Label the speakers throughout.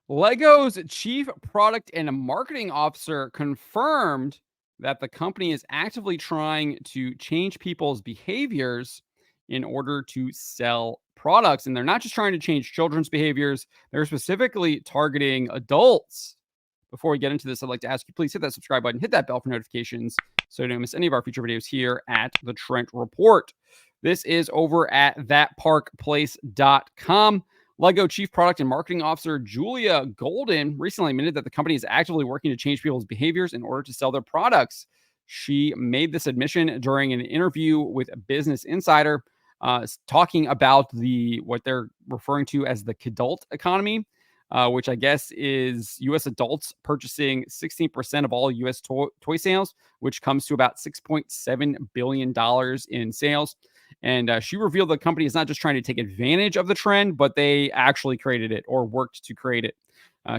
Speaker 1: Lego's chief product and marketing officer confirmed that the company is actively trying to change people's behaviors in order to sell products. And they're not just trying to change children's behaviors, they're specifically targeting adults. Before we get into this, I'd like to ask you please hit that subscribe button, hit that bell for notifications so you don't miss any of our future videos here at the Trent Report. This is over at thatparkplace.com. Lego Chief Product and Marketing Officer Julia Goldin recently admitted that the company is actively working to change people's behaviors in order to sell their products. She made this admission during an interview with Business Insider, talking about what they're referring to as the kidult economy, which I guess is U.S. adults purchasing 16% of all U.S. toy sales, which comes to about $6.7 billion in sales. And she revealed the company is not just trying to take advantage of the trend, but they actually created it or worked to create it.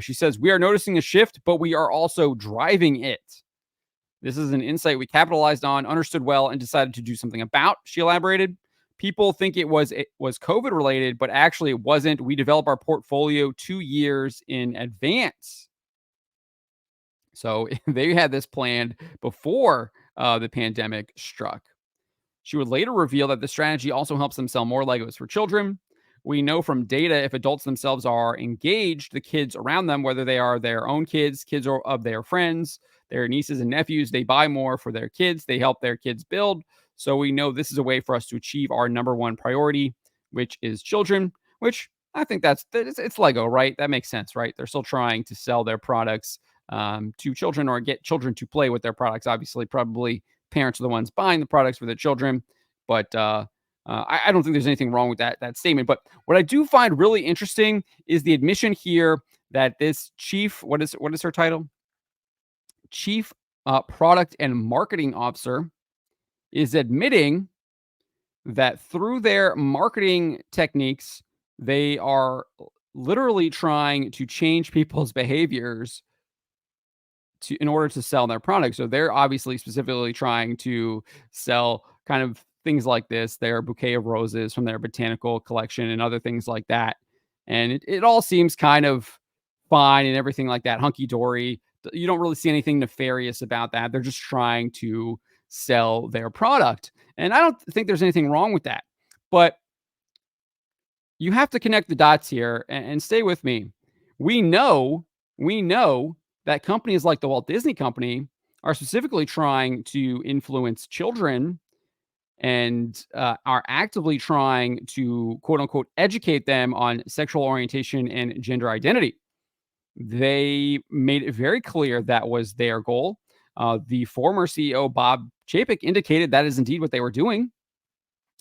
Speaker 1: She says, "We are noticing a shift, but we are also driving it. This is an insight we capitalized on, understood well, and decided to do something about," she elaborated. "People think it was COVID related, but actually it wasn't. We developed our portfolio 2 years in advance." So they had this planned before the pandemic struck. She would later reveal that the strategy also helps them sell more Legos for children. "We know from data if adults themselves are engaged, the kids around them, whether they are their own kids, kids of their friends, their nieces and nephews, they buy more for their kids. They help their kids build. So we know this is a way for us to achieve our number one priority, which is children," which I think it's Lego, right? That makes sense, right? They're still trying to sell their products to children or get children to play with their products. Obviously, probably parents are the ones buying the products for their children, but I don't think there's anything wrong with that statement. But what I do find really interesting is the admission here that this chief, what is her title? Chief Product and Marketing Officer is admitting that through their marketing techniques, they are literally trying to change people's behaviors in order to sell their products. So they're obviously specifically trying to sell kind of things like this, their bouquet of roses from their botanical collection and other things like that. And it all seems kind of fine and everything like that, hunky dory. You don't really see anything nefarious about that. They're just trying to sell their product. And I don't think there's anything wrong with that. But you have to connect the dots here and stay with me. We know, we know that companies like the Walt Disney Company are specifically trying to influence children and are actively trying to quote unquote educate them on sexual orientation and gender identity. They made it very clear that was their goal. The former CEO, Bob Chapek, indicated that is indeed what they were doing,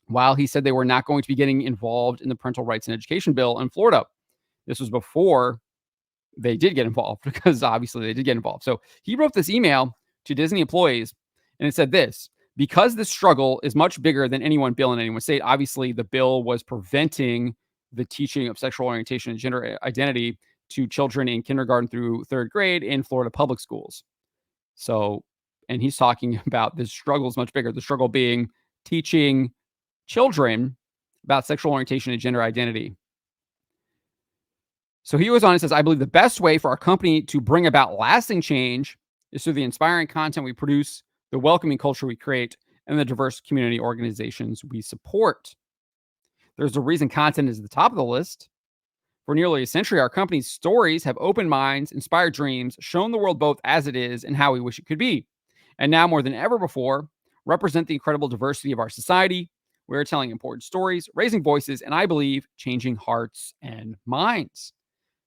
Speaker 1: while he said they were not going to be getting involved in the parental rights and education bill in Florida. This was before they did get involved, because obviously they did get involved. So he wrote this email to Disney employees, and it said this: "Because this struggle is much bigger than any one bill in any one state." Obviously, the bill was preventing the teaching of sexual orientation and gender identity to children in kindergarten through third grade in Florida public schools. So, and he's talking about this struggle is much bigger. The struggle being teaching children about sexual orientation and gender identity. So he goes on and says, "I believe the best way for our company to bring about lasting change is through the inspiring content we produce, the welcoming culture we create, and the diverse community organizations we support. There's a reason content is at the top of the list. For nearly a century, our company's stories have opened minds, inspired dreams, shown the world both as it is and how we wish it could be. And now more than ever before, represent the incredible diversity of our society. We're telling important stories, raising voices, and I believe changing hearts and minds.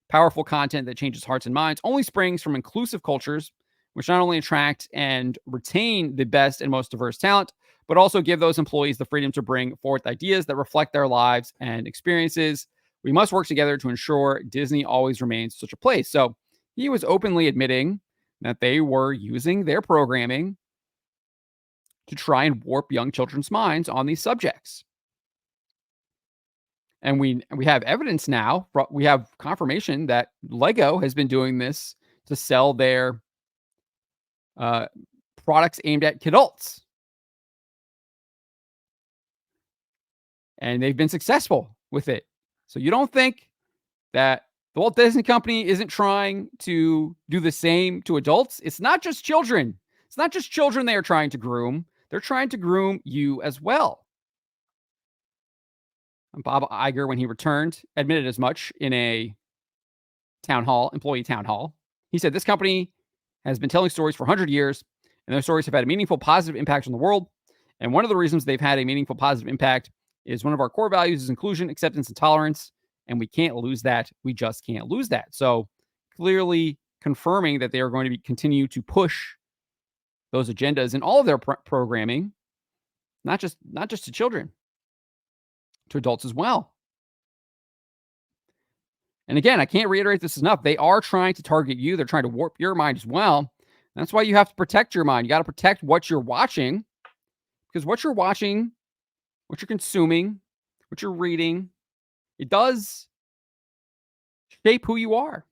Speaker 1: Powerful content that changes hearts and minds only springs from inclusive cultures, which not only attract and retain the best and most diverse talent, but also give those employees the freedom to bring forth ideas that reflect their lives and experiences. We must work together to ensure Disney always remains such a place." So he was openly admitting that they were using their programming to try and warp young children's minds on these subjects. And we have evidence now. We have confirmation that Lego has been doing this to sell their uh, products aimed at kidults, and they've been successful with it. So you don't think that The Walt Disney Company isn't trying to do the same to adults. It's not just children. It's not just children they are trying to groom. They're trying to groom you as well. And Bob Iger, when he returned, admitted as much in a employee town hall. He said, "This company has been telling stories for 100 years, and those stories have had a meaningful positive impact on the world. And one of the reasons they've had a meaningful positive impact is one of our core values is inclusion, acceptance, and tolerance. And we can't lose that. We just can't lose that." So clearly confirming that they are going to continue to push those agendas in all of their programming, not just to children, to adults as well. And again, I can't reiterate this enough. They are trying to target you. They're trying to warp your mind as well. That's why you have to protect your mind. You got to protect what you're watching, because what you're watching, what you're consuming, what you're reading, it does shape who you are.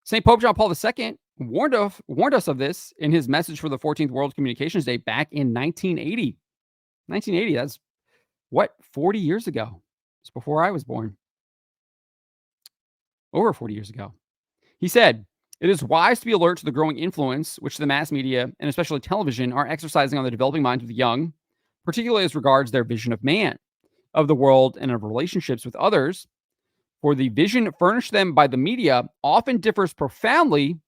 Speaker 1: St. Pope John Paul II warned us of this in his message for the 14th World Communications Day back in 1980. 1980, that's what, 40 years ago. It's before I was born. Over 40 years ago. He said, "It is wise to be alert to the growing influence which the mass media, and especially television, are exercising on the developing minds of the young, particularly as regards their vision of man, of the world, and of relationships with others. For the vision furnished them by the media often differs profoundly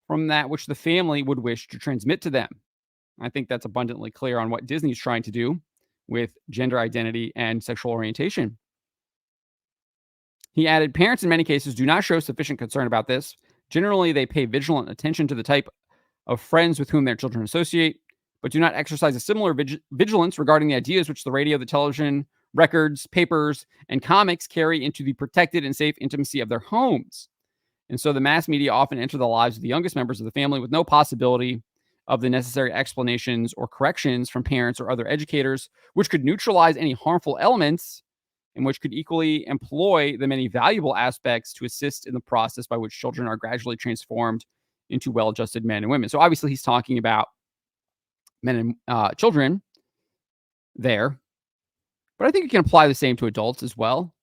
Speaker 1: from that which the family would wish to transmit to them." I think that's abundantly clear on what Disney is trying to do with gender identity and sexual orientation. He added, "Parents in many cases do not show sufficient concern about this. Generally, they pay vigilant attention to the type of friends with whom their children associate, but do not exercise a similar vigilance regarding the ideas which the radio, the television, records, papers, and comics carry into the protected and safe intimacy of their homes. And so the mass media often enter the lives of the youngest members of the family with no possibility of the necessary explanations or corrections from parents or other educators, which could neutralize any harmful elements and which could equally employ the many valuable aspects to assist in the process by which children are gradually transformed into well-adjusted men and women." So obviously he's talking about men and children there, but I think you can apply the same to adults as well.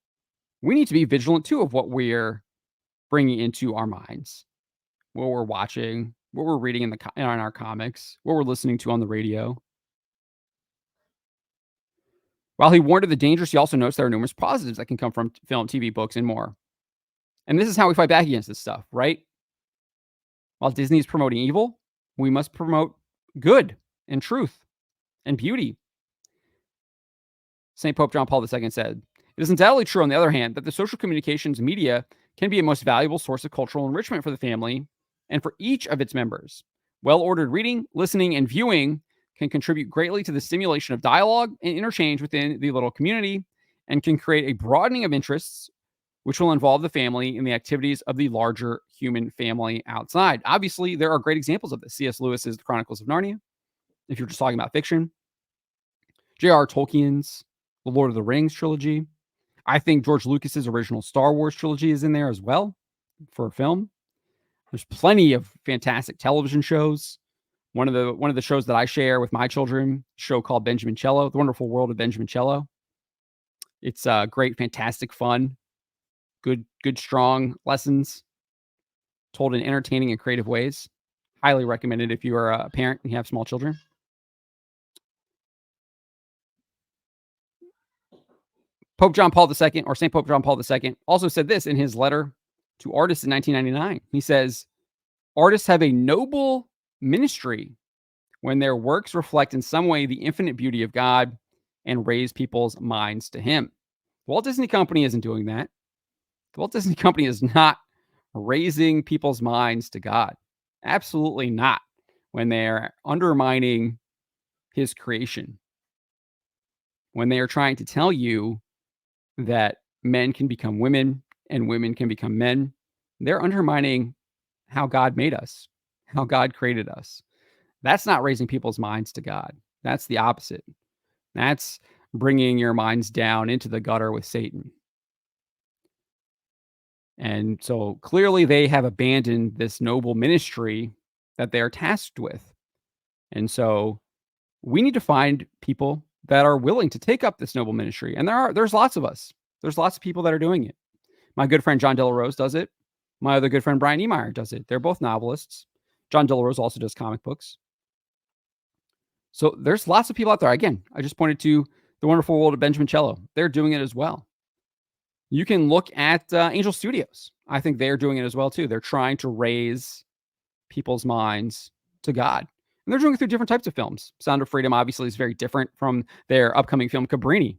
Speaker 1: We need to be vigilant too of what we're bringing into our minds, what we're watching, what we're reading in our comics, what we're listening to on the radio. While he warned of the dangers, he also notes there are numerous positives that can come from film, TV, books, and more. And this is how we fight back against this stuff, right? While Disney is promoting evil, we must promote good and truth and beauty. St. Pope John Paul II said, "It is undoubtedly true, on the other hand, that the social communications media can be a most valuable source of cultural enrichment for the family and for each of its members. Well-ordered reading, listening, and viewing can contribute greatly to the stimulation of dialogue and interchange within the little community, and can create a broadening of interests which will involve the family in the activities of the larger human family outside." Obviously, there are great examples of this. C.S. Lewis's The Chronicles of Narnia, if you're just talking about fiction. J.R. Tolkien's The Lord of the Rings trilogy. I think George Lucas's original Star Wars trilogy is in there as well for a film. There's plenty of fantastic television shows. One of the shows that I share with my children, a show called Benjamin Cello, The Wonderful World of Benjamin Cello. It's great, fantastic fun, good, strong lessons told in entertaining and creative ways. Highly recommended if you are a parent and you have small children. Pope John Paul II, or St. Pope John Paul II, also said this in his letter to artists in 1999. He says, "Artists have a noble ministry when their works reflect in some way the infinite beauty of God and raise people's minds to Him." The Walt Disney Company isn't doing that. The Walt Disney Company is not raising people's minds to God. Absolutely not. When they're undermining His creation, when they are trying to tell you that men can become women and women can become men, they're undermining how God made us, how God created us. That's not raising people's minds to God. That's the opposite. That's bringing your minds down into the gutter with Satan. And so clearly they have abandoned this noble ministry that they are tasked with. And so we need to find people that are willing to take up this noble ministry. And there's lots of us. There's lots of people that are doing it. My good friend John Delarose does it. My other good friend Brian Niemeyer does it. They're both novelists. John Delarose also does comic books. So there's lots of people out there. Again, I just pointed to The Wonderful World of Benjamin Cello. They're doing it as well. You can look at Angel Studios. I think they're doing it as well, too. They're trying to raise people's minds to God. And they're doing it through different types of films. Sound of Freedom, obviously, is very different from their upcoming film, Cabrini.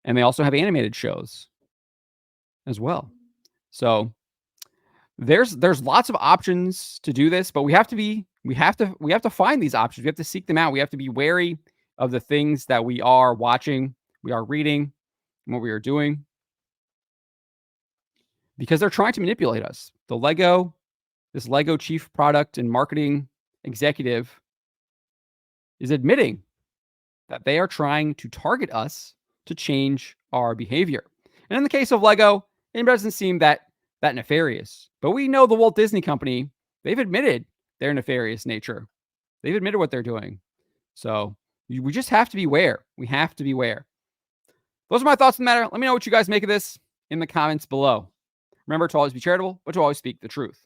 Speaker 1: And they also have animated shows as well. So there's lots of options to do this, but we have to find these options. We have to seek them out. We have to be wary of the things that we are watching, we are reading, and what we are doing, because they're trying to manipulate us. This Lego chief product and marketing executive is admitting that they are trying to target us to change our behavior. And in the case of Lego, it doesn't seem that nefarious. But we know the Walt Disney Company, they've admitted their nefarious nature. They've admitted what they're doing. So we just have to beware. We have to beware. Those are my thoughts on the matter. Let me know what you guys make of this in the comments below. Remember to always be charitable, but to always speak the truth.